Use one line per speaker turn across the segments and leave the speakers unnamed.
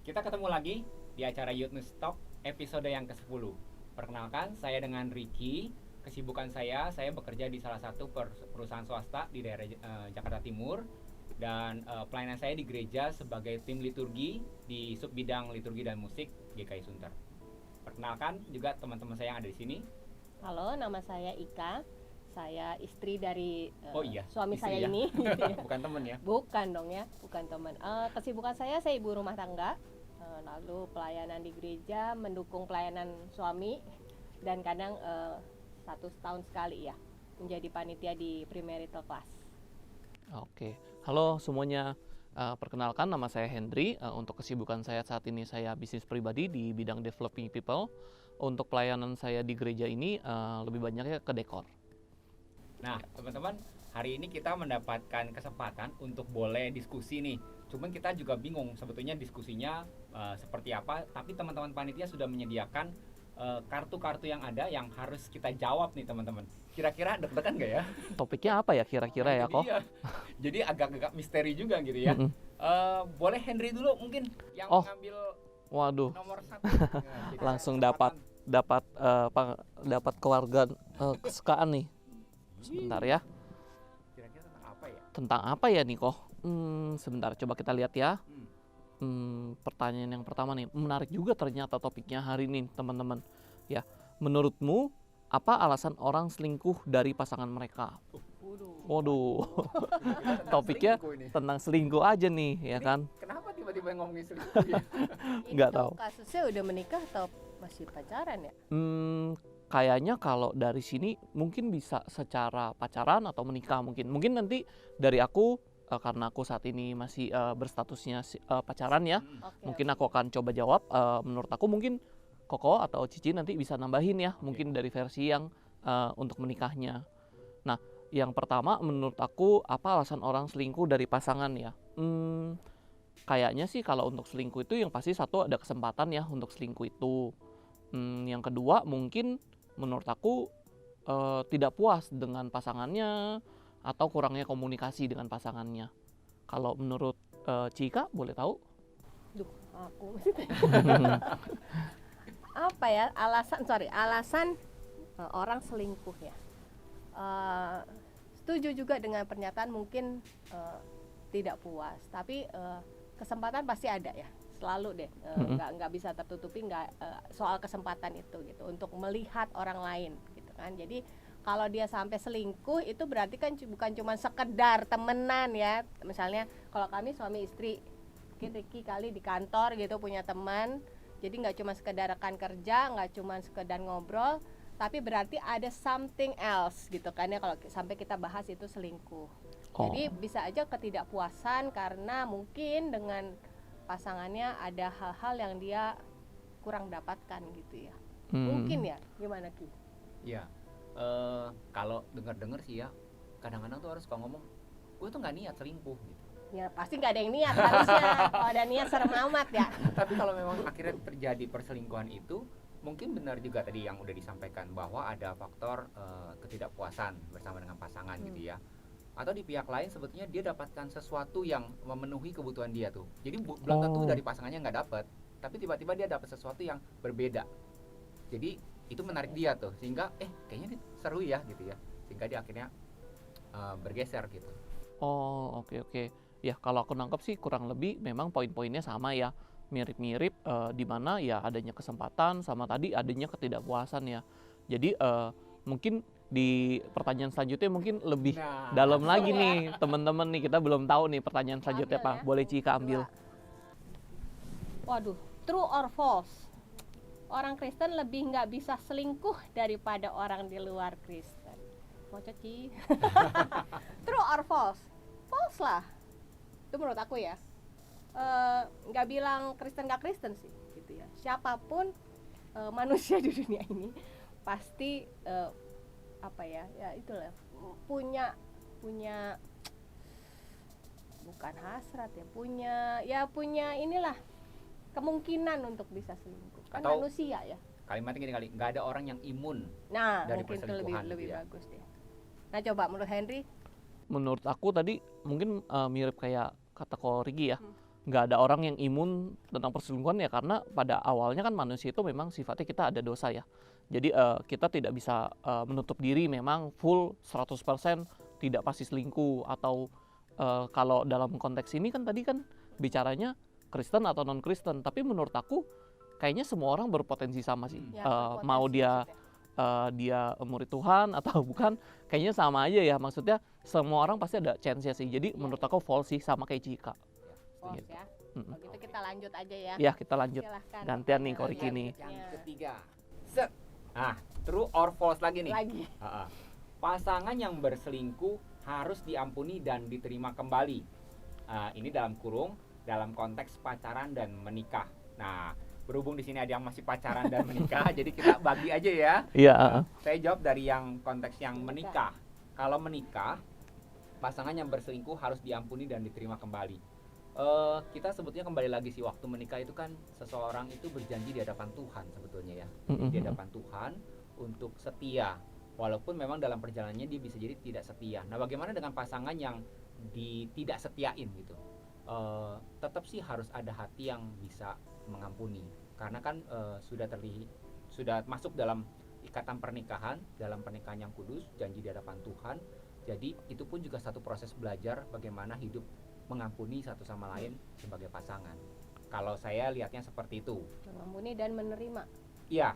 Kita ketemu lagi di acara Youth News Talk episode yang ke-10. Perkenalkan, saya dengan Ricky. Kesibukan saya bekerja di salah satu perusahaan swasta di daerah Jakarta Timur. Dan pelayanan saya di gereja sebagai tim liturgi di subbidang liturgi dan musik GKI Sunter. Perkenalkan juga teman-teman saya yang ada di sini.
Halo, nama saya Ika. Saya istri dari
Oh iya,
suami
istri
saya
ya?
ini. Gitu ya.
Bukan teman ya?
Bukan dong ya, bukan teman. Kesibukan saya ibu rumah tangga. Lalu pelayanan di gereja, mendukung pelayanan suami, dan kadang 1 tahun sekali ya menjadi panitia di premarital class.
Oke, halo semuanya. Perkenalkan, nama saya Hendry. Untuk kesibukan saya saat ini, saya bisnis pribadi di bidang developing people. Untuk pelayanan saya di gereja ini lebih banyaknya ke dekor.
Nah, teman-teman, hari ini kita mendapatkan kesempatan untuk boleh diskusi nih. Cuman kita juga bingung sebetulnya diskusinya seperti apa. Tapi teman-teman panitia sudah menyediakan kartu-kartu yang ada yang harus kita jawab nih teman-teman. Kira-kira deg-degan nggak ya?
Topiknya apa ya kira-kira ya kok?
Jadi agak-agak misteri juga gitu ya. Boleh Henry dulu mungkin yang mengambil nomor 1. Nah,
langsung dapat keluarga kesukaan nih. Sebentar ya.
Kira-kira tentang apa ya?
Tentang apa ya nih kok? Sebentar, coba kita lihat ya. Pertanyaan yang pertama nih, menarik juga ternyata topiknya hari ini teman-teman. Ya, menurutmu apa alasan orang selingkuh dari pasangan mereka? Waduh, topiknya tentang selingkuh aja nih, ya kan?
Kenapa tiba-tiba ngomongin selingkuh ya?
Nggak tahu.
Kasusnya udah menikah atau masih pacaran ya?
Kayaknya kalau dari sini mungkin bisa secara pacaran atau menikah mungkin. Mungkin nanti dari aku karena aku saat ini masih berstatusnya pacaran ya. Mungkin aku akan coba jawab. Menurut aku mungkin Koko atau Cici nanti bisa nambahin ya. Mungkin dari versi yang untuk menikahnya. Nah, yang pertama menurut aku apa alasan orang selingkuh dari pasangan ya? Kayaknya sih kalau untuk selingkuh itu yang pasti satu ada kesempatan ya untuk selingkuh itu. Yang kedua mungkin menurut aku tidak puas dengan pasangannya atau kurangnya komunikasi dengan pasangannya. Kalau menurut Cika boleh tahu?
Duh, aku masih apa ya alasan orang selingkuh ya. Setuju juga dengan pernyataan mungkin tidak puas, tapi kesempatan pasti ada ya, selalu deh, nggak bisa tertutupi soal kesempatan itu gitu untuk melihat orang lain gitu kan. Jadi kalau dia sampai selingkuh itu berarti kan bukan cuma sekedar temenan ya. Misalnya kalau kami suami istri, mungkin Ricky kali di kantor gitu punya teman, jadi nggak cuma sekedar rekan kerja, nggak cuma sekedar ngobrol, tapi berarti ada something else gitu kan ya kalau sampai kita bahas itu selingkuh. Jadi bisa aja ketidakpuasan karena mungkin dengan pasangannya ada hal-hal yang dia kurang dapatkan gitu ya. Mungkin ya, gimana Ki?
Iya, kalau dengar sih ya, kadang-kadang tuh harus kalau ngomong, gue tuh nggak niat selingkuh gitu.
Ya pasti nggak ada yang niat harusnya. Kalau ada niat serem amat ya.
Tapi kalau memang akhirnya terjadi perselingkuhan itu, mungkin benar juga tadi yang udah disampaikan bahwa ada faktor ketidakpuasan bersama dengan pasangan gitu ya. Atau di pihak lain sebetulnya dia dapatkan sesuatu yang memenuhi kebutuhan dia tuh. Jadi belum tentu dari pasangannya nggak dapat, tapi tiba-tiba dia dapat sesuatu yang berbeda. Jadi itu menarik dia tuh, sehingga kayaknya ini seru ya gitu ya, sehingga dia akhirnya bergeser gitu.
Oke. Ya kalau aku nangkep sih kurang lebih memang poin-poinnya sama ya, mirip-mirip di mana ya adanya kesempatan sama tadi adanya ketidakpuasan ya. Jadi mungkin di pertanyaan selanjutnya mungkin lebih dalam lagi nih teman-teman nih, kita belum tahu nih pertanyaan selanjutnya apa. Boleh Cika ambil.
Waduh, true or false? Orang Kristen lebih nggak bisa selingkuh daripada orang di luar Kristen. Mau Ci? True or false? False lah. Itu menurut aku ya. Nggak bilang Kristen nggak Kristen sih, gitu ya. Siapapun manusia di dunia ini pasti itulah punya bukan hasrat ya, punya inilah kemungkinan untuk bisa selingkuh kan. Atau manusia ya,
kalimatnya gini kali, nggak ada orang yang imun dari
mungkin
perselingkuhan
itu lebih
gitu ya.
bagus deh. Nah coba menurut Henry.
Menurut aku tadi mungkin mirip kayak kata Ko Rigi ya. nggak ada orang yang imun tentang perselingkuhan ya, karena pada awalnya kan manusia itu memang sifatnya kita ada dosa ya. Jadi kita tidak bisa menutup diri memang full 100% tidak pasti selingkuh, atau kalau dalam konteks ini kan tadi kan bicaranya Kristen atau non Kristen, tapi menurut aku kayaknya semua orang berpotensi sama sih.
Ya,
Mau
berpotensi
dia
maksudnya.
dia murid Tuhan atau bukan, kayaknya sama aja ya. Maksudnya semua orang pasti ada chance-nya sih. Jadi menurut aku false sih, sama kayak Cika.
False
Gitu.
ya.
Mm-mm.
Kalau gitu kita lanjut aja ya.
Ya kita lanjut.
Silahkan.
Gantian nih Ko
Pertanyaan
Riki nih.
Yang
selanjutnya.
ketiga. Set. Nah, true or false lagi nih.
Lagi.
Ha-ha. Pasangan yang berselingkuh harus diampuni dan diterima kembali. Ini dalam kurung dalam konteks pacaran dan menikah. Nah, berhubung di sini ada yang masih pacaran dan menikah, jadi kita bagi aja ya.
Iya.
Saya jawab dari yang konteks yang menikah. Kalau menikah, pasangan yang berselingkuh harus diampuni dan diterima kembali. Kita sebetulnya kembali lagi sih, waktu menikah itu kan seseorang itu berjanji di hadapan Tuhan sebetulnya ya. Di hadapan Tuhan untuk setia. Walaupun memang dalam perjalanannya dia bisa jadi tidak setia. Nah, bagaimana dengan pasangan yang tidak setiain gitu? Tetap sih harus ada hati yang bisa mengampuni. Karena kan sudah masuk dalam ikatan pernikahan, dalam pernikahan yang kudus, janji di hadapan Tuhan. Jadi itu pun juga satu proses belajar bagaimana hidup mengampuni satu sama lain sebagai pasangan. Kalau saya lihatnya seperti itu.
Mengampuni dan menerima.
Iya,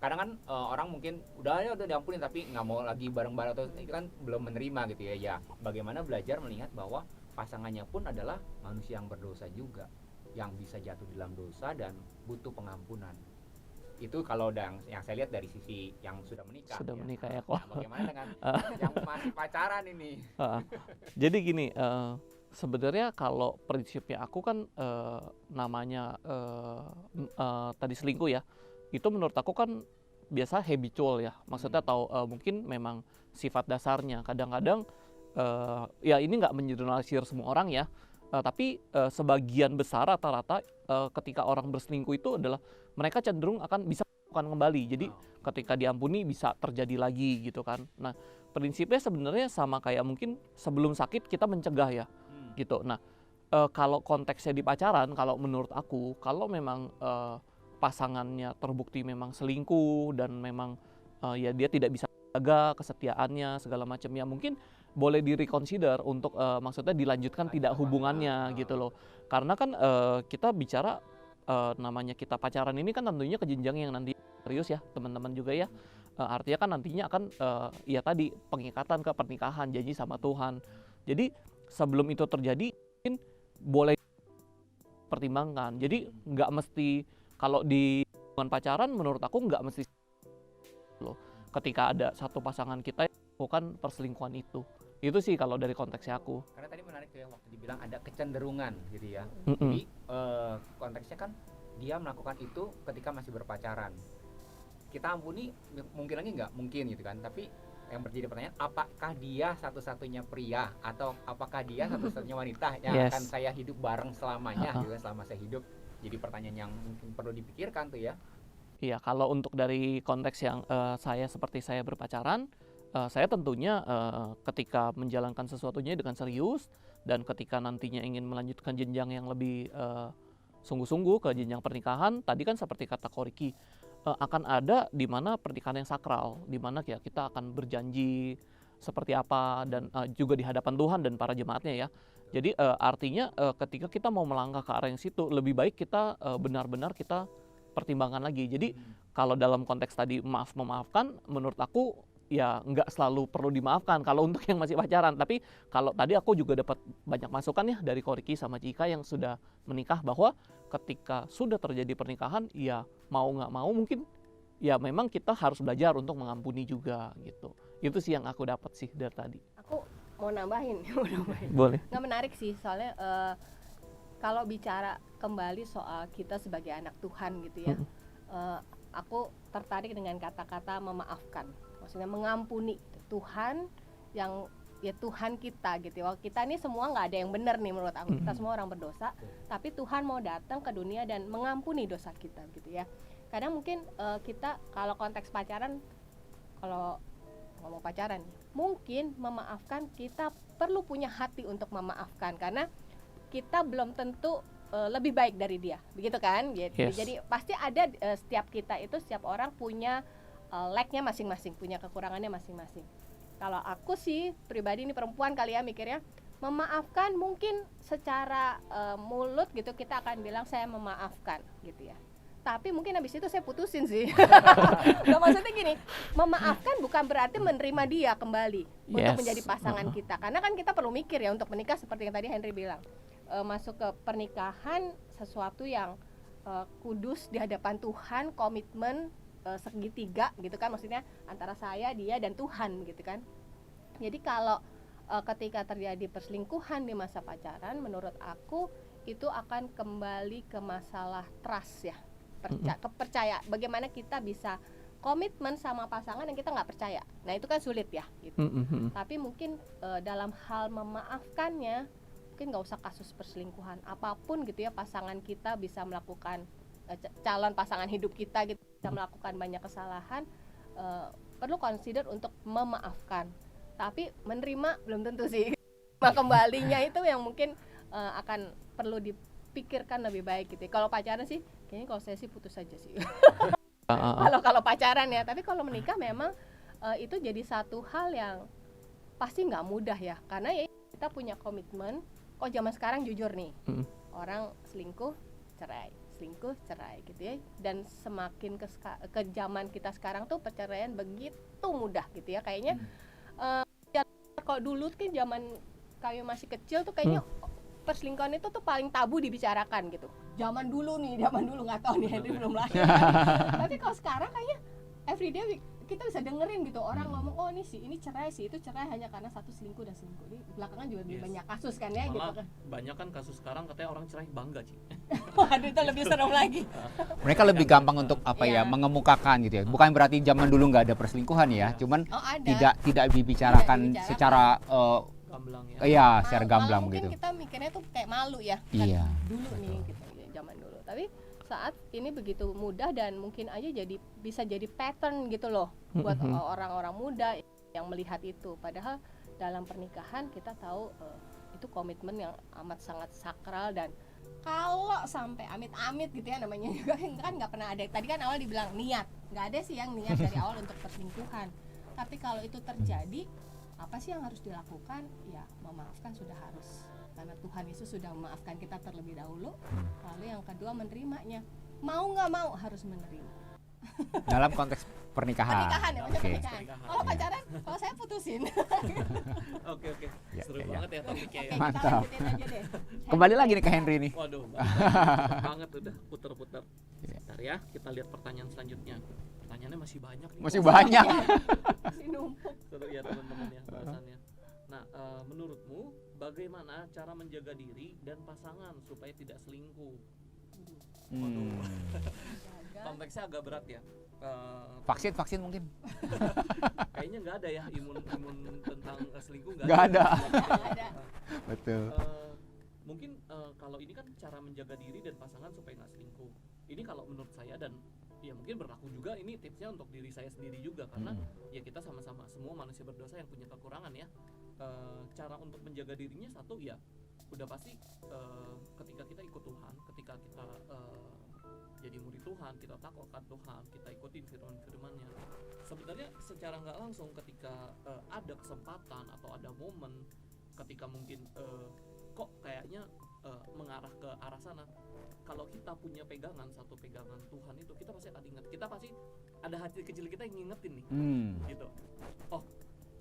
kadang kan orang mungkin udah diampuni tapi nggak mau lagi bareng-bareng atau itu kan belum menerima gitu ya. Ya, bagaimana belajar melihat bahwa pasangannya pun adalah manusia yang berdosa juga, yang bisa jatuh di dalam dosa dan butuh pengampunan. Itu kalau yang saya lihat dari sisi yang sudah menikah.
Sudah
ya.
menikah ya kok.
Nah, bagaimana dengan yang masih pacaran ini?
Jadi gini, sebenarnya kalau prinsipnya aku kan namanya tadi selingkuh ya, itu menurut aku kan biasa habitual ya, maksudnya atau mungkin memang sifat dasarnya. Kadang-kadang ya ini nggak mengeneralisir semua orang ya, tapi sebagian besar rata-rata ketika orang berselingkuh itu adalah mereka cenderung akan bisa melakukan kembali. Jadi ketika diampuni bisa terjadi lagi gitu kan. Nah, prinsipnya sebenarnya sama kayak mungkin sebelum sakit kita mencegah ya gitu. Nah, kalau konteksnya di pacaran, kalau menurut aku, kalau memang pasangannya terbukti memang selingkuh dan memang ya dia tidak bisa jaga kesetiaannya segala macam, ya mungkin boleh direconsider untuk maksudnya dilanjutkan tidak hubungannya gitu loh. Karena kan kita bicara namanya kita pacaran ini kan tentunya ke jenjang yang nanti serius ya teman-teman juga ya. Artinya kan nantinya akan ya tadi pengikatan ke pernikahan, janji sama Tuhan. Jadi sebelum itu terjadi mungkin boleh pertimbangkan. Jadi nggak mesti kalau di hubungan pacaran menurut aku nggak mesti loh. Ketika ada satu pasangan kita yang melakukan perselingkuhan itu sih kalau dari konteksnya aku.
Karena tadi menarik tuh ya waktu dibilang ada kecenderungan gitu ya.
Mm-mm.
Jadi konteksnya kan dia melakukan itu ketika masih berpacaran. Kita ampuni mungkin lagi nggak mungkin gitu kan. Tapi yang terjadi pertanyaan, apakah dia satu-satunya pria atau apakah dia satu-satunya wanita yang
Yes.
akan saya hidup bareng selamanya gitu kan, selama saya hidup. Jadi pertanyaan yang mungkin perlu dipikirkan tuh ya.
Iya, kalau untuk dari konteks yang saya seperti saya berpacaran, saya tentunya ketika menjalankan sesuatunya dengan serius dan ketika nantinya ingin melanjutkan jenjang yang lebih sungguh-sungguh ke jenjang pernikahan, tadi kan seperti kata Ko Riki, akan ada di mana pernikahan yang sakral, di mana ya kita akan berjanji seperti apa dan juga di hadapan Tuhan dan para jemaatnya ya. Jadi artinya ketika kita mau melangkah ke arah yang situ, lebih baik kita benar-benar kita pertimbangkan lagi. Jadi kalau dalam konteks tadi memaafkan, menurut aku ya nggak selalu perlu dimaafkan kalau untuk yang masih pacaran. Tapi kalau tadi aku juga dapat banyak masukan ya dari Ko Riki sama Cika yang sudah menikah, bahwa ketika sudah terjadi pernikahan, ya mau nggak mau mungkin ya memang kita harus belajar untuk mengampuni juga gitu. Itu sih yang aku dapat sih dari tadi.
Aku mau nambahin.
Boleh.
Nggak menarik sih, soalnya kalau bicara kembali soal kita sebagai anak Tuhan gitu ya, aku tertarik dengan kata-kata memaafkan, maksudnya mengampuni. Tuhan yang ya Tuhan kita gitu ya. Kita ini semua nggak ada yang benar nih menurut aku, kita semua orang berdosa, tapi Tuhan mau datang ke dunia dan mengampuni dosa kita gitu ya. Kadang mungkin kita kalau konteks pacaran, kalau ngomong pacaran mungkin memaafkan, kita perlu punya hati untuk memaafkan, karena kita belum tentu lebih baik dari dia, begitu kan? Gitu.
Yes.
Jadi pasti ada setiap kita itu, setiap orang punya lag-nya masing-masing, punya kekurangannya masing-masing. Kalau aku sih pribadi, ini perempuan kali ya mikirnya, memaafkan mungkin secara mulut gitu kita akan bilang saya memaafkan gitu ya. Tapi mungkin habis itu saya putusin sih. Nah, maksudnya gini, memaafkan bukan berarti menerima dia kembali untuk
Yes.
menjadi pasangan kita. Karena kan kita perlu mikir ya untuk menikah, seperti yang tadi Henry bilang. Masuk ke pernikahan sesuatu yang kudus di hadapan Tuhan, komitmen segitiga gitu kan, maksudnya antara saya, dia dan Tuhan gitu kan. Jadi kalau ketika terjadi perselingkuhan di masa pacaran, menurut aku itu akan kembali ke masalah trust ya, kepercayaan. Bagaimana kita bisa komitmen sama pasangan yang kita nggak percaya. Nah itu kan sulit ya gitu. Tapi mungkin dalam hal memaafkannya, mungkin nggak usah kasus perselingkuhan apapun gitu ya, pasangan kita bisa melakukan calon pasangan hidup kita gitu bisa melakukan banyak kesalahan, perlu consider untuk memaafkan. Tapi menerima belum tentu sih. Kembalinya itu yang mungkin akan perlu dipikirkan lebih baik gitu. Kalau pacaran sih kayaknya kalau saya sih putus saja sih. Kalau pacaran ya, tapi kalau menikah memang itu jadi satu hal yang pasti nggak mudah ya, karena ya kita punya komitmen. Kok zaman sekarang jujur nih, orang selingkuh cerai gitu ya, dan semakin ke zaman kita sekarang tuh perceraian begitu mudah gitu ya, kayaknya kalau dulu kan zaman kami masih kecil tuh kayaknya perselingkuhan itu tuh paling tabu dibicarakan gitu. Zaman dulu nggak tahu nih, Henry belum lahir. Tapi kalau sekarang kayaknya everyday kita bisa dengerin gitu orang ngomong, oh ini cerai sih, itu cerai hanya karena satu selingkuh dan selingkuh. Ini belakangan juga lebih banyak kasus kan ya.
Malah
gitu kan.
banyak kan kasus sekarang katanya orang cerai bangga sih.
Waduh, itu lebih serem lagi.
Mereka lebih gampang untuk mengemukakan gitu ya. Bukan berarti zaman dulu nggak ada perselingkuhan ya, cuman
Ada.
tidak dibicarakan secara
Gamblang ya.
iya, secara gamblang
mungkin
gitu.
kita mikirnya tuh kayak malu ya kan,
Iya.
dulu nih gitu ya, zaman dulu. Tapi saat ini begitu mudah dan mungkin aja bisa jadi pattern gitu loh buat orang-orang muda yang melihat itu. Padahal dalam pernikahan kita tahu itu komitmen yang amat sangat sakral, dan kalau sampai amit-amit gitu ya, namanya juga kan nggak pernah ada. Tadi kan awal dibilang niat, nggak ada sih yang niat dari awal untuk perselingkuhan. Tapi kalau itu terjadi, apa sih yang harus dilakukan? Ya memaafkan sudah harus, karena Tuhan Yesus sudah memaafkan kita terlebih dahulu. Lalu yang kedua menerimanya, mau nggak mau harus menerima.
Dalam konteks pernikahan.
Pernikahan ya, maksudnya
Oke.
pernikahan. Kalau pacaran, kalau saya putusin.
Oke.
Ya,
Seru
ya, ya.
banget ya topiknya
Oke,
ya.
Mantap.
kita lanjutin aja deh.
Kembali lagi nih ke Henry nih.
Waduh, banget udah puter-puter.
Iya.
Bentar ya, kita lihat pertanyaan selanjutnya. Pertanyaannya masih banyak nih.
Masih banyak.
Masih numpuk.
Seru ya teman-teman ya bahasannya. Nah, menurutmu bagaimana cara menjaga diri dan pasangan supaya tidak selingkuh? Konteksnya agak berat ya.
Vaksin mungkin.
Kayaknya nggak ada ya imun tentang selingkuh
Nggak ada.
Nggak ada.
Betul.
Mungkin kalau ini kan cara menjaga diri dan pasangan supaya nggak selingkuh. Ini kalau menurut saya, dan ya mungkin berlaku juga ini tipsnya untuk diri saya sendiri juga, karena ya kita sama-sama semua manusia berdosa yang punya kekurangan ya. Cara untuk menjaga dirinya satu ya udah pasti ketika kita ikut Tuhan, ketika kita jadi murid Tuhan, kita takut akan Tuhan, kita ikutin firman-firmannya. Sebenarnya secara nggak langsung ketika ada kesempatan atau ada momen ketika mungkin kok kayaknya mengarah ke arah sana, kalau kita punya satu pegangan Tuhan itu, kita pasti akan ingat, kita pasti ada hati kecil kita yang ngingetin nih, gitu. Oh,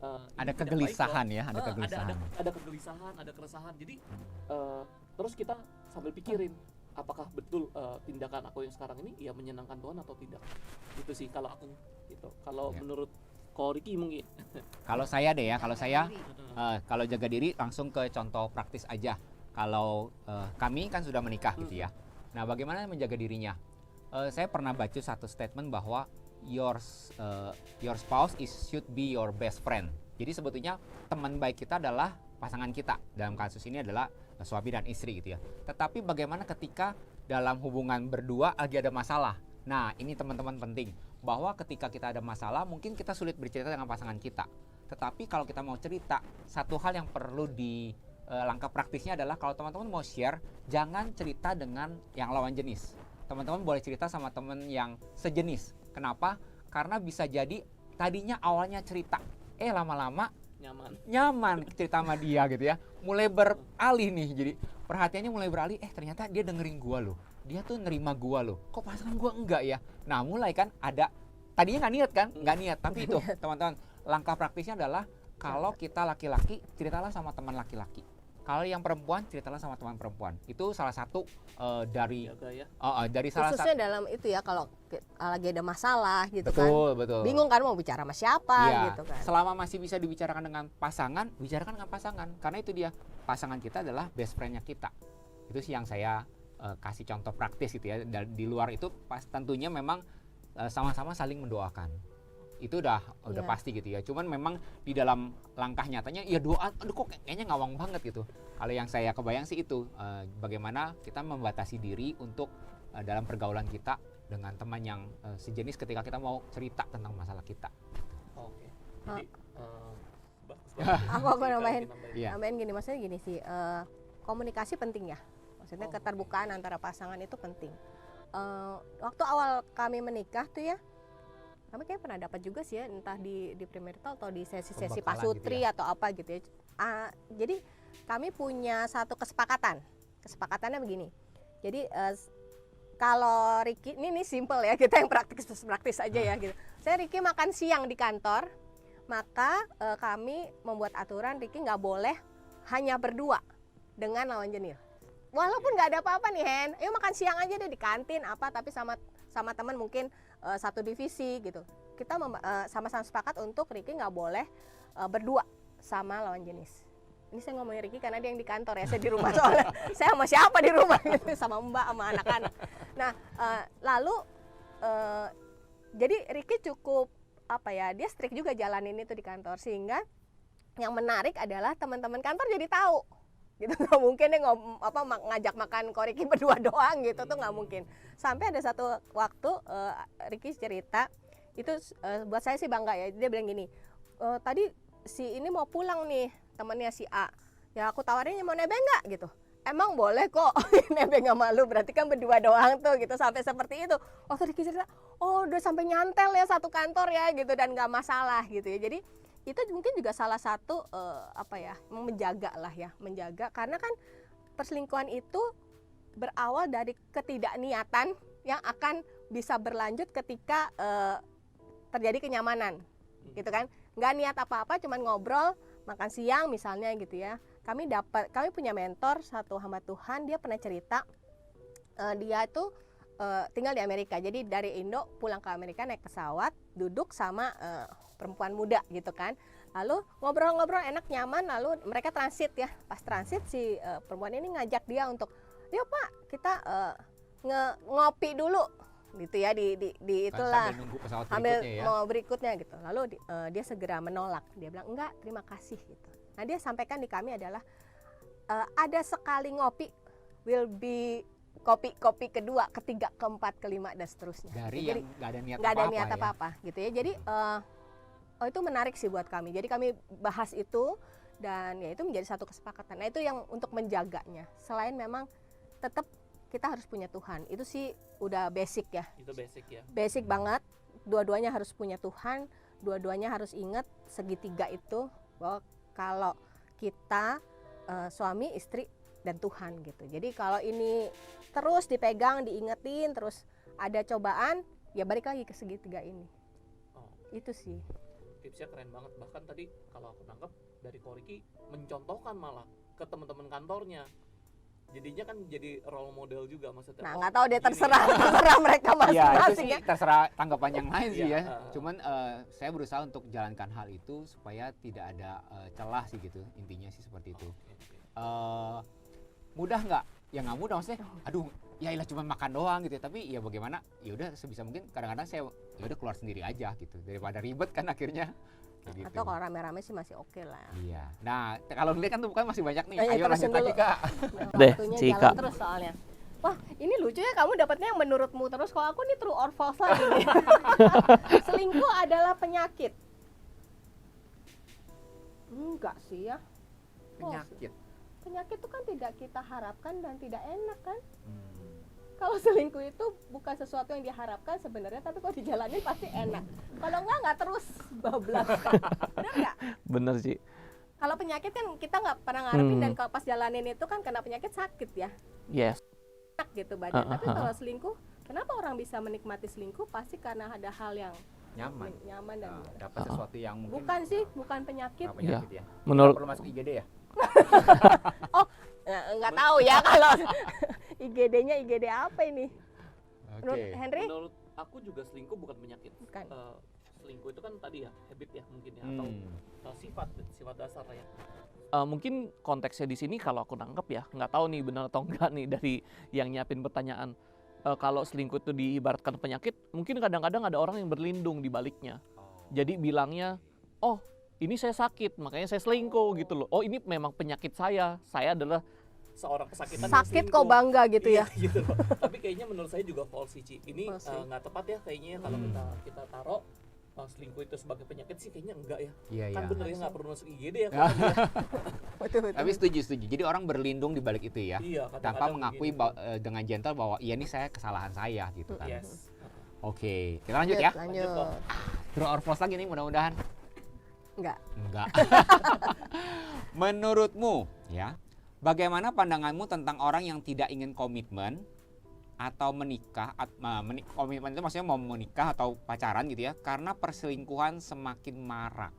Ada
ini tidak
kegelisahan
baik loh.
ya, ada kegelisahan.
Ada kegelisahan, ada keresahan. Jadi terus kita sambil pikirin, apakah betul tindakan aku yang sekarang ini ya menyenangkan Tuhan atau tidak. Itu sih kalau aku gitu. Kalau menurut Ko Riki mungkin.
Kalau saya deh ya, kalau jaga diri langsung ke contoh praktis aja. Kalau kami kan sudah menikah gitu ya. Nah, bagaimana menjaga dirinya? Saya pernah baca satu statement bahwa your spouse should be your best friend. Jadi sebetulnya teman baik kita adalah pasangan kita. Dalam kasus ini adalah suami dan istri gitu ya. Tetapi bagaimana ketika dalam hubungan berdua lagi ada masalah? Nah, ini teman-teman penting, bahwa ketika kita ada masalah mungkin kita sulit bercerita dengan pasangan kita. Tetapi kalau kita mau cerita, satu hal yang perlu langkah praktisnya adalah kalau teman-teman mau share, jangan cerita dengan yang lawan jenis. Teman-teman boleh cerita sama teman yang sejenis. Kenapa? Karena bisa jadi tadinya awalnya cerita, lama-lama nyaman cerita sama dia gitu ya. Mulai beralih nih, jadi perhatiannya mulai beralih, ternyata dia dengerin gua loh. Dia tuh nerima gua loh. Kok pasangan gua enggak ya? Nah, mulai kan ada, tadinya nggak niat kan? Nggak niat, tapi itu teman-teman, langkah praktisnya adalah kalau kita laki-laki, ceritalah sama teman laki-laki. Kalau yang perempuan, ceritalah sama teman perempuan. Itu salah satu dari salah
Khususnya
satu.
dalam itu ya, kalau lagi ada masalah gitu
Betul,
kan.
betul.
Bingung kan mau bicara sama siapa
Iya,
gitu kan.
selama masih bisa dibicarakan dengan pasangan, bicarakan dengan pasangan. Karena itu dia, pasangan kita adalah best friend-nya kita. Itu sih yang saya kasih contoh praktis gitu ya. Di luar itu tentunya memang sama-sama saling mendoakan. Itu udah
Iya.
pasti gitu ya. Cuman memang di dalam langkah nyatanya ya doa, aduh kok kayaknya ngawang banget gitu. Kalau yang saya kebayang sih itu bagaimana kita membatasi diri untuk dalam pergaulan kita dengan teman yang sejenis ketika kita mau cerita tentang masalah kita.
Oke.
Ah.
Jadi bagus banget.
Aku nambahin.
Iya.
Nambahin gini, maksudnya gini sih, komunikasi penting ya. Maksudnya
Oh,
keterbukaan antara pasangan itu penting. Waktu awal kami menikah tuh ya, kami kayak pernah dapat juga sih ya, entah di premarital atau di sesi-sesi
Pembekalan
pasutri
gitu
atau apa gitu ya. Jadi kami punya satu kesepakatan. Kesepakatannya begini. Jadi kalau Ricky, ini simple ya, kita yang praktis aja ya gitu. Saya Ricky makan siang di kantor, maka kami membuat aturan Ricky nggak boleh hanya berdua dengan lawan jenis. Walaupun nggak ada apa-apa nih Hen, ayo makan siang aja deh di kantin apa, tapi sama teman mungkin satu divisi gitu. Kita sama-sama sepakat untuk Ricky nggak boleh berdua sama lawan jenis. Ini saya ngomongin Ricky karena dia yang di kantor ya, saya di rumah soalnya saya sama siapa di rumah gitu, sama Mbak, sama anak-anak. Nah lalu jadi Ricky cukup dia strict juga jalanin itu di kantor, sehingga yang menarik adalah teman-teman kantor jadi tahu gitu. Nggak mungkin dia ngajak makan kok Ricky berdua doang gitu, tuh nggak mungkin. Sampai ada satu waktu Ricky cerita itu, buat saya sih bangga ya, dia bilang gini, tadi si ini mau pulang nih temennya si A, ya aku tawarin mau nebeng nggak gitu. Emang boleh kok nebeng sama lu, berarti kan berdua doang tuh gitu. Sampai seperti itu waktu Ricky cerita, oh udah sampai nyantel ya satu kantor ya gitu, dan nggak masalah gitu ya. Jadi itu mungkin juga salah satu menjaga lah ya, menjaga, karena kan perselingkuhan itu berawal dari ketidakniatan yang akan bisa berlanjut ketika terjadi kenyamanan gitu kan. Nggak niat apa-apa, cuman ngobrol makan siang misalnya gitu ya. Kami punya mentor satu hamba Tuhan, dia pernah cerita dia tuh tinggal di Amerika. Jadi dari Indo pulang ke Amerika naik pesawat, duduk sama perempuan muda gitu kan. Lalu ngobrol-ngobrol enak nyaman, lalu mereka transit ya. Pas transit si perempuan ini ngajak dia untuk, "Yuk Pak, kita ngopi dulu." Gitu ya, di itulah.
Sambil nunggu pesawat
Ambil
berikutnya ya.
mau berikutnya gitu. Lalu dia segera menolak. Dia bilang, "Enggak, terima kasih." gitu. Nah, dia sampaikan di kami adalah ada sekali ngopi will be kopi kedua, ketiga, keempat, kelima dan seterusnya.
Dari
Jadi
yang nggak ada niat
nggak ada
apa-apa
niat
ya.
apa-apa gitu ya. Jadi itu menarik sih buat kami. Jadi kami bahas itu, dan ya itu menjadi satu kesepakatan. Nah, itu yang untuk menjaganya. Selain memang tetap kita harus punya Tuhan. Itu sih udah basic ya.
Itu basic ya.
Basic banget. Dua-duanya harus punya Tuhan. Dua-duanya harus ingat segitiga itu, bahwa kalau kita suami, istri, dan Tuhan gitu. Jadi kalau ini terus dipegang, diingetin, terus ada cobaan, ya balik lagi ke segitiga ini.
Oh,
Itu sih.
tipsnya keren banget. Bahkan tadi kalau aku nangkep dari Koriki mencontohkan malah ke teman-teman kantornya. Jadinya kan jadi role model juga maksudnya.
Nah,
Oh,
nggak tahu dia
gini.
terserah mereka
Iya, itu
masing-masing
sih
ya.
terserah tanggapan yang lain sih
Iya,
ya. Cuman saya berusaha untuk jalankan hal itu supaya tidak ada celah sih gitu. Intinya sih seperti itu.
Oke, oke.
Mudah nggak? Ya nggak mudah, maksudnya. Aduh, ya ilah cuma makan doang gitu. Tapi ya bagaimana? Ya udah sebisa mungkin. Kadang-kadang saya ya udah keluar sendiri aja gitu. Daripada ribet kan akhirnya. Kayak gitu.
Atau kalau rame-rame sih masih oke lah.
Iya. Nah, kalau dilihat kan tuh bukan masih banyak nih.
Ayo,
Ayo
terusin
lanjut lagi
dulu.
Kak.
Deh,
Waktunya
Cika.
jalan terus soalnya. Wah, ini lucu ya, kamu dapatnya yang menurutmu terus. Kalau aku nih true or false lagi nih. Selingkuh adalah penyakit. Enggak sih ya.
Penyakit.
penyakit itu kan tidak kita harapkan dan tidak enak kan.
Hmm.
Kalau selingkuh itu bukan sesuatu yang diharapkan sebenarnya, tapi kalau dijalanin pasti enak. Kalau nggak terus bablas. Benar nggak?
Bener sih.
Kalau penyakit kan kita nggak pernah ngarepin,
Hmm.
dan kalau pas jalanin itu kan kena penyakit sakit ya,
Yes.
enak gitu badan. Tapi kalau selingkuh, kenapa orang bisa menikmati selingkuh? Pasti karena ada hal yang
Nyaman.
nyaman dan
Nah, dapat sesuatu yang mungkin
bukan sih, bukan penyakit.
penyakit ya.
Menurut
Nggak perlu masuk IGD ya.
Nggak tahu ya kalau IGD-nya IGD apa ini? Menurut
Oke.
Henry?
menurut aku juga selingkuh bukan penyakit.
Bukan.
Selingkuh itu kan tadi ya habit ya mungkin ya, atau
Hmm.
sifat dasar ya. Mungkin konteksnya di sini kalau aku nangkep ya, nggak tahu nih benar atau enggak nih dari yang nyiapin pertanyaan. Kalau selingkuh itu diibaratkan penyakit, mungkin kadang-kadang ada orang yang berlindung di baliknya.
Oh.
Jadi bilangnya, oh ini saya sakit, makanya saya selingkuh gitu loh. Oh ini memang penyakit saya adalah seorang kesakitan yang
Sakit kok
selingkuh.
bangga gitu ya.
Iya, gitu loh. Tapi kayaknya menurut saya juga false sih, Ci. Ini
False sih.
nggak tepat ya kayaknya kalau kita taruh selingkuh itu sebagai penyakit sih kayaknya enggak ya.
Iya,
Kan
iya.
bener ya nggak perlu masuk IGD ya. kalau dia.
Betul.
Tapi setuju. Jadi orang berlindung di balik itu ya.
Iya,
Tanpa
kadang-kadang
mengakui
begini.
dengan gentle bahwa iya nih saya kesalahan saya gitu kan.
Yes.
Oke, kita lanjut ya.
Lanjut.
True or false lagi nih mudah-mudahan.
Enggak.
Enggak. Menurutmu ya, bagaimana pandanganmu tentang orang yang tidak ingin komitmen atau menikah, komitmen itu maksudnya mau menikah atau pacaran gitu ya, karena perselingkuhan semakin marak.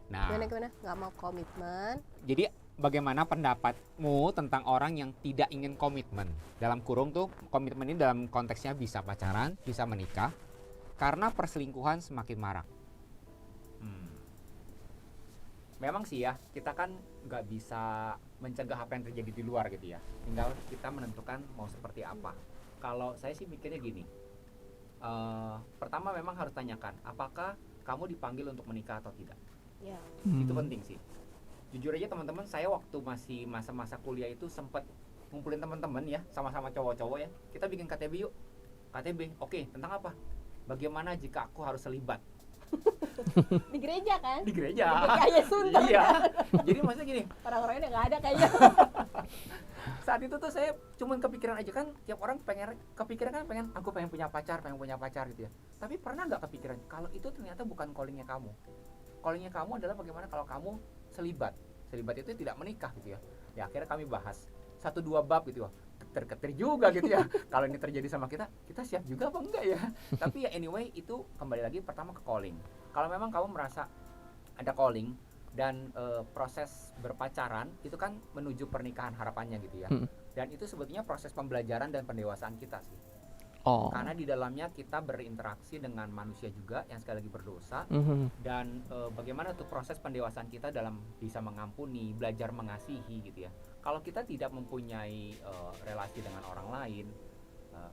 Nah,
Gimana? Nggak mau komitmen.
jadi bagaimana pendapatmu tentang orang yang tidak ingin komitmen? Dalam kurung tuh, komitmen ini dalam konteksnya bisa pacaran, bisa menikah, karena perselingkuhan semakin marak.
Hmm. Memang sih ya, kita kan nggak bisa mencegah apa yang terjadi di luar gitu ya. Tinggal kita menentukan mau seperti apa. Kalau saya sih mikirnya gini, pertama memang harus tanyakan, apakah kamu dipanggil untuk menikah atau tidak.
Ya.
Itu penting sih. Jujur aja teman-teman, saya waktu masih masa-masa kuliah itu sempat ngumpulin teman-teman ya, sama-sama cowok-cowok ya. Kita bikin KTB yuk. KTB, oke, tentang apa? Bagaimana jika aku harus selibat?
Di gereja kan?
Di gereja.
Kayak Sunter.
Iya. Jadi maksudnya gini,
Orang-orangnya udah nggak ada kayaknya.
saat itu tuh saya cuman kepikiran aja kan, tiap orang kepikiran kan aku pengen punya pacar gitu ya. Tapi pernah nggak kepikiran kalau itu ternyata bukan callingnya kamu? Callingnya kamu adalah bagaimana kalau kamu selibat itu tidak menikah gitu ya. Ya akhirnya kami bahas 1-2 bab gitu ya. Ketir juga gitu ya. Kalau ini terjadi sama kita siap juga apa enggak ya? Tapi ya anyway, itu kembali lagi pertama ke calling. Kalau memang kamu merasa ada calling dan proses berpacaran itu kan menuju pernikahan harapannya gitu ya. Dan itu sebetulnya proses pembelajaran dan pendewasaan kita sih.
Oh.
Karena di dalamnya kita berinteraksi dengan manusia juga yang sekali lagi berdosa. Dan bagaimana tuh proses pendewasaan kita dalam bisa mengampuni, belajar mengasihi gitu ya. Kalau kita tidak mempunyai relasi dengan orang lain,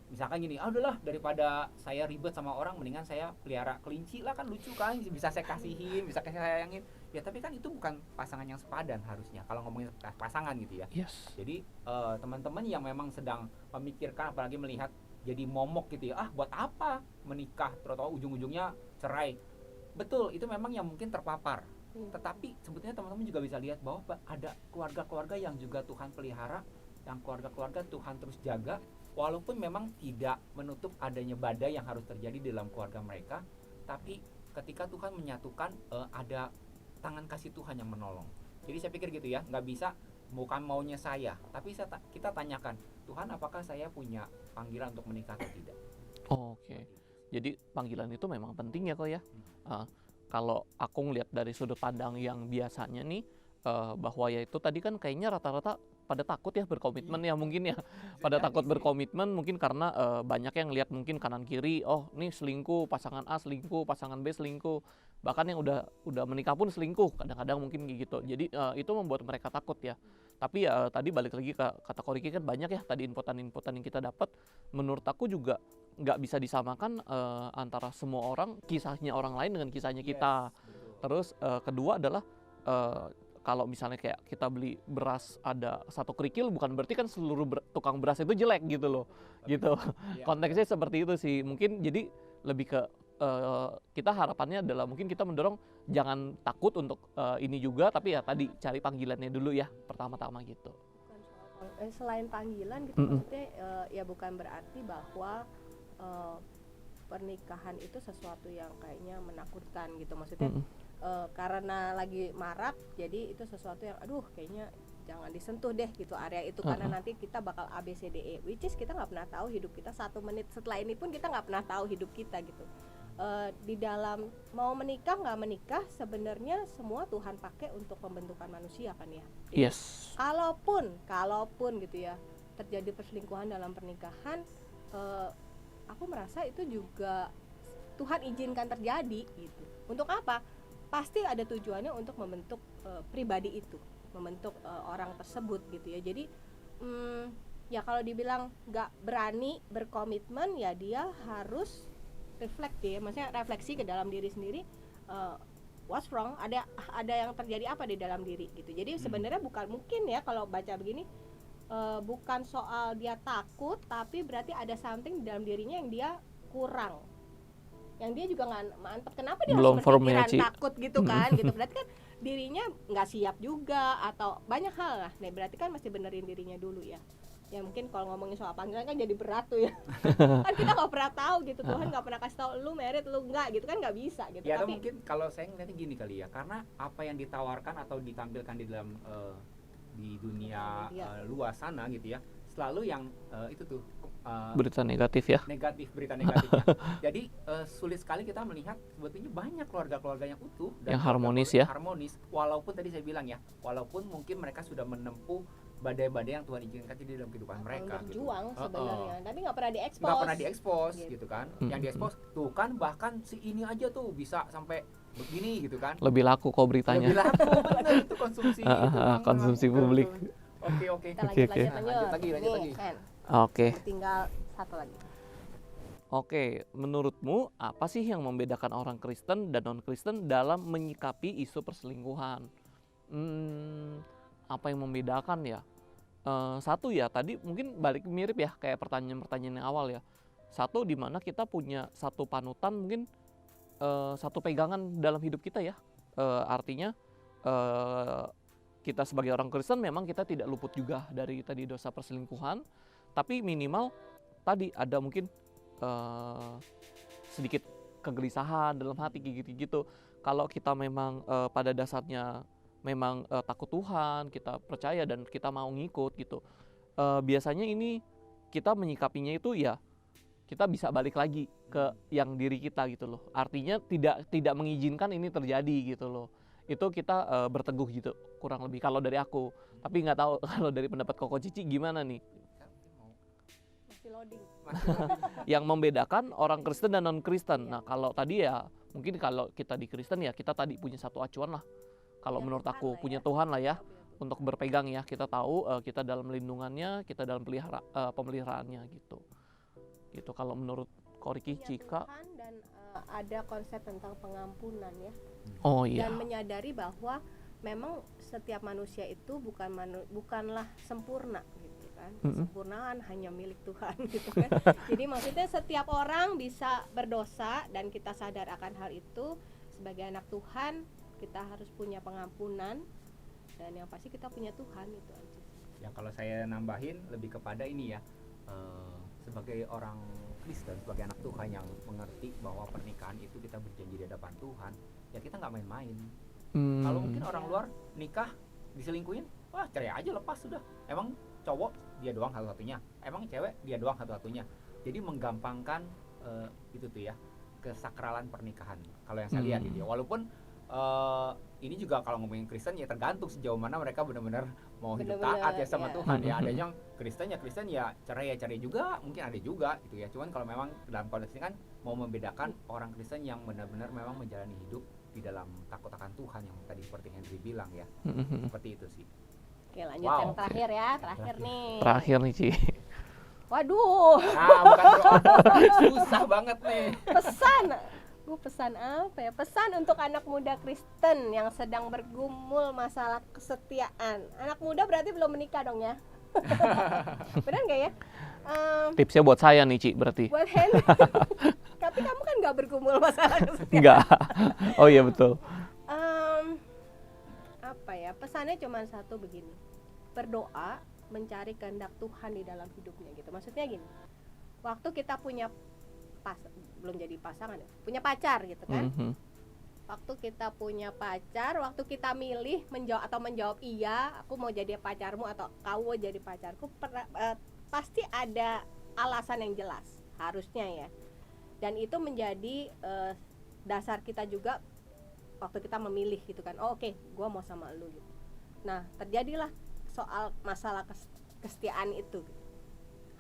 misalkan gini, udahlah daripada saya ribet sama orang, mendingan saya pelihara kelinci lah, kan lucu kan, bisa saya kasihin, bisa saya sayangin. Ya tapi kan itu bukan pasangan yang sepadan harusnya kalau ngomongin pasangan gitu ya.
Yes.
Jadi teman-teman yang memang sedang memikirkan, apalagi melihat jadi momok gitu ya, buat apa menikah, terutama ujung-ujungnya cerai. Betul, itu memang yang mungkin terpapar. Tetapi sebetulnya teman-teman juga bisa lihat bahwa ada keluarga-keluarga yang juga Tuhan pelihara, yang keluarga-keluarga Tuhan terus jaga, walaupun memang tidak menutup adanya badai yang harus terjadi dalam keluarga mereka. Tapi ketika Tuhan menyatukan, ada tangan kasih Tuhan yang menolong. Jadi saya pikir gitu ya, nggak bisa bukan maunya saya, tapi kita tanyakan, Tuhan apakah saya punya panggilan untuk menikah atau tidak.
Oke. Jadi panggilan itu memang penting ya kok ya. Kalau aku ngelihat dari sudut pandang yang biasanya nih, bahwa ya itu tadi kan kayaknya rata-rata pada takut ya berkomitmen ya mungkin ya. Pada takut berkomitmen mungkin karena banyak yang lihat mungkin kanan kiri, oh nih selingkuh, pasangan A selingkuh, pasangan B selingkuh. Bahkan yang udah menikah pun selingkuh, kadang-kadang mungkin gitu. Jadi itu membuat mereka takut ya. Tapi ya tadi balik lagi ke kata Koriki kan banyak ya tadi inputan-inputan yang kita dapat. Menurut aku juga nggak bisa disamakan antara semua orang, kisahnya orang lain dengan kisahnya kita. Terus kedua adalah kalau misalnya kayak kita beli beras ada 1 kerikil, bukan berarti kan seluruh tukang beras itu jelek gitu loh. Gitu. Konteksnya seperti itu sih. Mungkin jadi lebih ke kita harapannya adalah mungkin kita mendorong jangan takut untuk ini juga, tapi ya tadi cari panggilannya dulu ya pertama-tama gitu.
Selain panggilan gitu, maksudnya ya bukan berarti bahwa pernikahan itu sesuatu yang kayaknya menakutkan gitu, maksudnya karena lagi marak jadi itu sesuatu yang aduh kayaknya jangan disentuh deh gitu area itu, karena nanti kita bakal ABCDE, which is kita nggak pernah tahu hidup kita 1 menit setelah ini pun kita nggak pernah tahu hidup kita gitu. Di dalam mau menikah nggak menikah sebenarnya semua Tuhan pakai untuk pembentukan manusia kan ya. Jadi,
Yes.
kalaupun gitu ya terjadi perselingkuhan dalam pernikahan, aku merasa itu juga Tuhan izinkan terjadi gitu. Untuk apa? Pasti ada tujuannya untuk membentuk pribadi itu, membentuk orang tersebut gitu ya. Jadi ya kalau dibilang nggak berani berkomitmen ya dia harus maksudnya refleksi ke dalam diri sendiri, what's wrong, ada yang terjadi apa di dalam diri gitu. Jadi sebenarnya bukan mungkin ya kalau baca begini, bukan soal dia takut, tapi berarti ada something di dalam dirinya yang dia kurang, yang dia juga nggak mantep, kenapa dia
Belum
harus
firm ya,
berpikiran
Ci.
takut gitu kan gitu, berarti kan dirinya nggak siap juga atau banyak hal lah. Nah berarti kan mesti benerin dirinya dulu ya. Ya mungkin kalau ngomongin soal panggilan kan jadi berat tuh ya. Kan kita nggak pernah tahu gitu, Tuhan nggak pernah kasih tahu lu merit lu enggak gitu kan, nggak bisa gitu.
Ya, atau
Tapi
mungkin kalau saya ngeliatnya gini kali ya, karena apa yang ditawarkan atau ditampilkan di dalam di dunia luas sana gitu ya, selalu yang itu tuh
Berita negatif ya.
berita negatifnya. Jadi sulit sekali kita melihat sebetulnya banyak keluarga-keluarga yang utuh
Yang harmonis
keluarga
ya.
harmonis, walaupun tadi saya bilang ya, walaupun mungkin mereka sudah menempuh badai-badai yang Tuhan izinkan di dalam kehidupan mereka gitu.
berjuang sebenarnya, tapi nggak pernah diekspos.
Nggak pernah diekspos
Gitu.
gitu kan. Yang diekspos tuh kan bahkan si ini aja tuh bisa sampai begini gitu kan.
Lebih laku kok beritanya.
Lebih laku, bener itu konsumsi itu Bang.
Konsumsi
Betul,
publik.
betul. Oke.
Kita
Oke.
lanjut
Lanjut lagi.
Nih, Ken,
Oke.
tinggal satu lagi.
Oke, menurutmu apa sih yang membedakan orang Kristen dan non-Kristen dalam menyikapi isu perselingkuhan? Apa yang membedakan ya? Satu ya, tadi mungkin balik mirip ya kayak pertanyaan-pertanyaan yang awal ya. Satu, di mana kita punya satu panutan, mungkin satu pegangan dalam hidup kita ya. Artinya kita sebagai orang Kristen memang kita tidak luput juga dari tadi dosa perselingkuhan, tapi minimal tadi ada mungkin sedikit kegelisahan dalam hati gitu. Kalau kita memang pada dasarnya memang takut Tuhan, kita percaya dan kita mau ngikut gitu, biasanya ini kita menyikapinya itu ya kita bisa balik lagi ke yang diri kita gitu loh. Artinya tidak mengizinkan ini terjadi gitu loh. Itu kita berteguh gitu kurang lebih kalau dari aku. Tapi nggak tahu kalau dari pendapat Koko Cici gimana nih?
Masih loading.
Yang membedakan orang Kristen dan non Kristen. Nah kalau tadi ya mungkin kalau kita di Kristen ya kita tadi punya satu acuan lah. Kalau menurut aku punya Tuhan lah ya untuk berpegang ya. Kita tahu kita dalam lindungannya, kita dalam pemeliharaannya gitu. Gitu kalau menurut Koriki Cika.
Dan ada konsep tentang pengampunan ya.
Oh iya.
Dan menyadari bahwa memang setiap manusia itu bukanlah sempurna gitu kan. Kesempurnaan hanya milik Tuhan gitu kan. Jadi maksudnya setiap orang bisa berdosa dan kita sadar akan hal itu. Sebagai anak Tuhan kita harus punya pengampunan, dan yang pasti kita punya Tuhan itu aja.
Ya kalau saya nambahin lebih kepada ini ya, sebagai orang Kristen, sebagai anak Tuhan yang mengerti bahwa pernikahan itu kita berjanji di hadapan Tuhan, ya kita nggak main-main. Kalau mungkin orang luar nikah diselingkuhin, wah cerai aja lepas sudah. Emang cowok dia doang satu-satunya, emang cewek dia doang satu-satunya. Jadi menggampangkan itu tuh ya, kesakralan pernikahan. Kalau yang saya lihat gitu ya, walaupun ini juga kalau ngomongin Kristen ya tergantung sejauh mana mereka benar-benar mau hidup taat ya sama Tuhan ya. Ada yang Kristen ya cerai juga, mungkin ada juga gitu ya. Cuman kalau memang dalam konteks ini kan mau membedakan orang Kristen yang benar-benar memang menjalani hidup di dalam takut akan Tuhan yang tadi seperti Henry bilang ya. Seperti itu sih.
Oke lanjut yang terakhir ya, terakhir nih.
Terakhir nih Ci.
Waduh.
Nah bukan susah banget nih.
Pesan apa ya? Pesan untuk anak muda Kristen yang sedang bergumul masalah kesetiaan. Anak muda berarti belum menikah dong ya? Benar nggak ya?
Tipsnya buat saya nih Ci berarti.
Buat Henry. Tapi kamu kan nggak bergumul masalah kesetiaan.
Enggak. Oh iya betul.
Apa ya? Pesannya cuma satu begini. Berdoa mencari kehendak Tuhan di dalam hidupnya gitu. Maksudnya gini, waktu kita punya belum jadi pasangan ya, punya pacar gitu kan. Waktu kita punya pacar, waktu kita milih menjawab iya, aku mau jadi pacarmu atau kau mau jadi pacarku, pasti ada alasan yang jelas harusnya ya. Dan itu menjadi dasar kita juga waktu kita memilih gitu kan. Oh, oke, gua mau sama lu gitu. Nah, terjadilah soal masalah kesetiaan itu.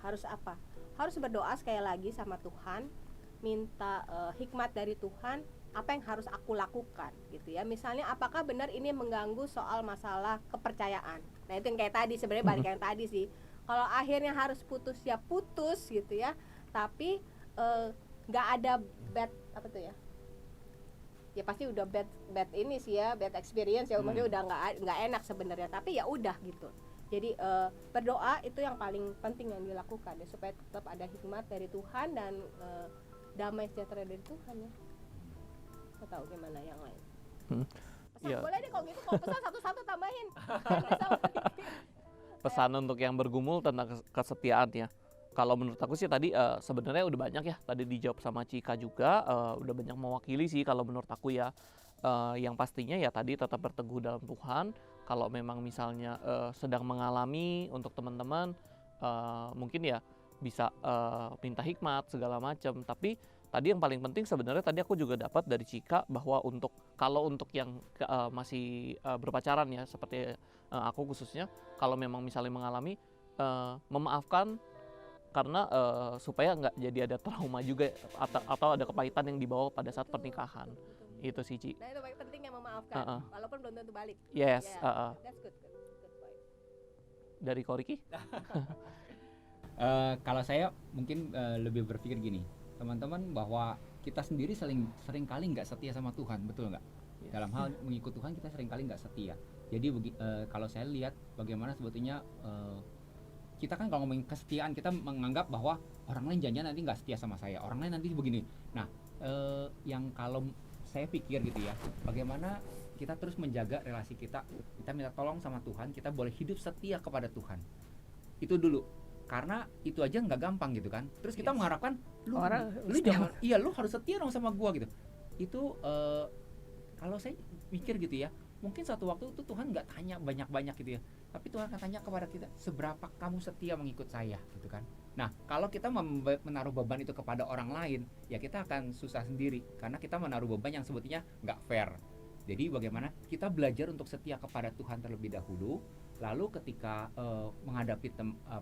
Harus apa? Harus berdoa sekali lagi sama Tuhan, minta hikmat dari Tuhan, apa yang harus aku lakukan gitu ya. Misalnya apakah benar ini mengganggu soal masalah kepercayaan. Nah, itu yang kayak tadi, sebenarnya balik yang tadi sih. Kalau akhirnya harus putus ya putus gitu ya. Tapi nggak ada bad apa tuh ya? Ya pasti udah bad ini sih ya, bad experience ya, maksudnya udah nggak enak sebenarnya, tapi ya udah gitu. Jadi berdoa itu yang paling penting yang dilakukan ya, supaya tetap ada hikmat dari Tuhan dan damai sejahtera dari Tuhan ya. Nggak tahu gimana yang lain. Pesan
Ya.
boleh deh kalau gitu, kalau pesan satu-satu tambahin.
Pesan untuk yang bergumul tentang kesetiaan ya. Kalau menurut aku sih tadi sebenarnya udah banyak ya, tadi dijawab sama Cika juga, udah banyak mewakili sih kalau menurut aku ya. Yang pastinya ya tadi tetap berteguh dalam Tuhan. Kalau memang misalnya sedang mengalami untuk teman-teman, mungkin ya bisa minta hikmat segala macam. Tapi tadi yang paling penting sebenarnya tadi aku juga dapat dari Cika bahwa kalau untuk yang masih berpacaran ya, seperti aku khususnya, kalau memang misalnya mengalami, memaafkan karena supaya nggak jadi ada trauma juga atau ada kepahitan yang dibawa pada saat pernikahan. Itu sih, Ci.
Nah, itu paling penting yang memaafkan, walaupun belum tentu balik.
Yes.
Yeah, that's good point.
Dari Koriki?
Kalau saya mungkin lebih berpikir gini, teman-teman, bahwa kita sendiri sering kali nggak setia sama Tuhan, betul nggak?
Yes.
Dalam hal mengikut Tuhan kita sering kali nggak setia. Jadi kalau saya lihat bagaimana sebetulnya kita kan kalau ngomongin kesetiaan, kita menganggap bahwa orang lain janjian nanti nggak setia sama saya, orang lain nanti begini. Nah, yang kalau saya pikir gitu ya, bagaimana kita terus menjaga relasi kita minta tolong sama Tuhan, kita boleh hidup setia kepada Tuhan. Itu dulu, karena itu aja nggak gampang gitu kan. Terus kita mengharapkan lu jangan, iya lu harus setia dong sama gua gitu. Itu kalau saya mikir gitu ya, mungkin suatu waktu itu Tuhan nggak tanya banyak-banyak gitu ya, tapi Tuhan akan tanya kepada kita, seberapa kamu setia mengikut saya gitu kan. Nah, kalau kita menaruh beban itu kepada orang lain, ya kita akan susah sendiri, karena kita menaruh beban yang sebetulnya nggak fair. Jadi bagaimana kita belajar untuk setia kepada Tuhan terlebih dahulu, lalu ketika menghadapi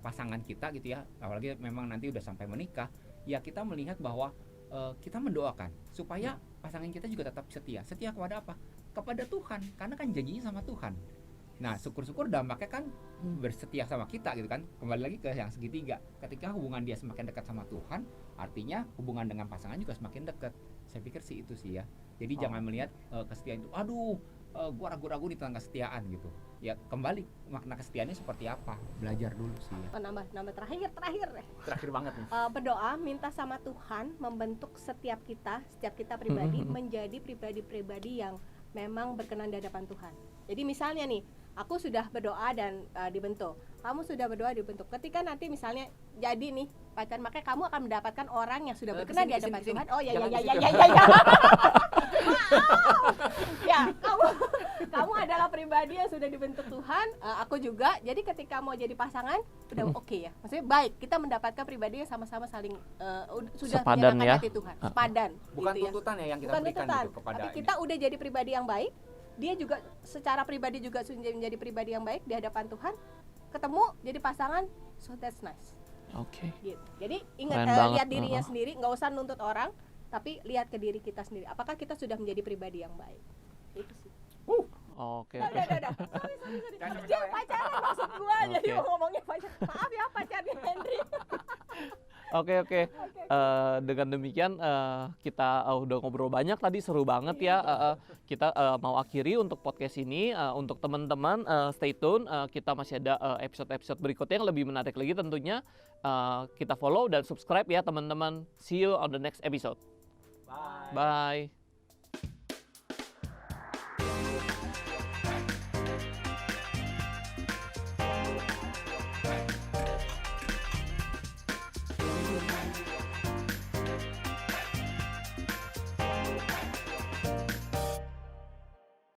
pasangan kita gitu ya, apalagi memang nanti udah sampai menikah, ya kita melihat bahwa kita mendoakan supaya pasangan kita juga tetap setia. Setia kepada apa? Kepada Tuhan, karena kan janjinya sama Tuhan. Nah, syukur-syukur dampaknya kan bersetia sama kita gitu kan. Kembali lagi ke yang segitiga. Ketika hubungan dia semakin dekat sama Tuhan, artinya hubungan dengan pasangan juga semakin dekat. Saya pikir sih itu sih ya. Jadi jangan melihat kesetiaan itu, aduh, gua ragu-ragu nih tentang kesetiaan gitu. Ya kembali makna kesetiaannya seperti apa? Belajar dulu sih ya.
Nambah terakhir deh.
Terakhir banget nih.
Berdoa, minta sama Tuhan membentuk setiap kita pribadi menjadi pribadi-pribadi yang memang berkenan di hadapan Tuhan. Jadi misalnya nih, aku sudah berdoa dan dibentuk, kamu sudah berdoa dibentuk. Ketika nanti misalnya jadi nih pacar, maka kamu akan mendapatkan orang yang sudah berkenan di hadapan Tuhan. Oh ya. Ya, kamu adalah pribadi yang sudah dibentuk Tuhan, aku juga. Jadi ketika mau jadi pasangan udah oke ya. Maksudnya baik, kita mendapatkan pribadi yang sama-sama saling sudah
Sepadan
menyenangkan
ya.
hati Tuhan. Sepadan.
Bukan
gitu ya.
tuntutan ya yang kita
Bukan
berikan
tuntutan,
gitu kepada
tapi kita udah jadi pribadi yang baik. Dia juga secara pribadi juga sudah menjadi pribadi yang baik di hadapan Tuhan. Ketemu jadi pasangan, so that's nice.
Oke.
Gitu. Jadi ingat,
Keren banget.
lihat dirinya sendiri, nggak usah nuntut orang, tapi lihat ke diri kita sendiri. Apakah kita sudah menjadi pribadi yang baik? Itu sih.
Oke.
Udah. Sorry.
Jangan
Dia
sampai
pacaran maksud gua, jadi
Oke.
mau ngomongnya pacar. Maaf ya pacarnya Henry.
Oke. Dengan demikian kita udah ngobrol banyak tadi, seru banget ya. Kita mau akhiri untuk podcast ini. Untuk teman-teman stay tune. Kita masih ada episode-episode berikutnya yang lebih menarik lagi tentunya. Kita follow dan subscribe ya teman-teman. See you on the next episode.
Bye.
Bye.